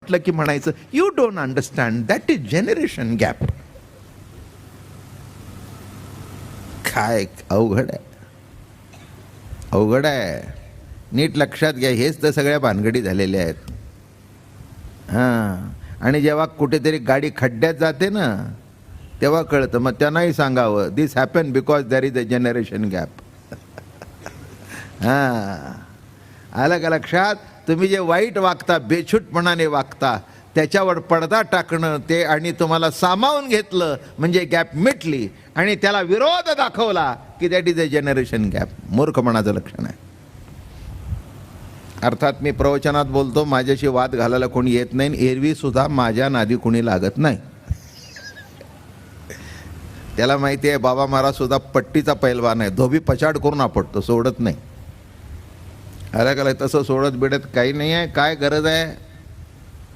म्हटलं की म्हणायचं you don't understand, that is generation gap. काय अवघड आहे, अवघड आहे. नीट लक्षात घ्या, हेच तर सगळ्या भानगडी झालेल्या आहेत. हां, आणि जेव्हा कुठेतरी गाडी खड्ड्यात जाते ना तेव्हा कळतं. मग त्यांनाही सांगावं this happen because there is a generation gap. हां, आलं का लक्षात? तुम्ही जे वाईट वागता, बेछूटपणाने वागता, त्याच्यावर पडदा टाकणं ते आणि तुम्हाला सामावून घेतलं म्हणजे गॅप मिटली, आणि त्याला विरोध दाखवला की that is a generation gap. मूर्खपणाचं लक्षण आहे. अर्थात मी प्रवचनात बोलतो, माझ्याशी वाद घालायला कोणी येत नाही, एरवी सुद्धा माझ्या नादी कोणी लागत नाही. त्याला माहिती आहे बाबा महाराज सुद्धा पट्टीचा पैलवान आहे, धोबी पछाड करून आपटतो, सोडत नाही. अरे का तसं सोडत बिडत काही नाही आहे. काय गरज आहे?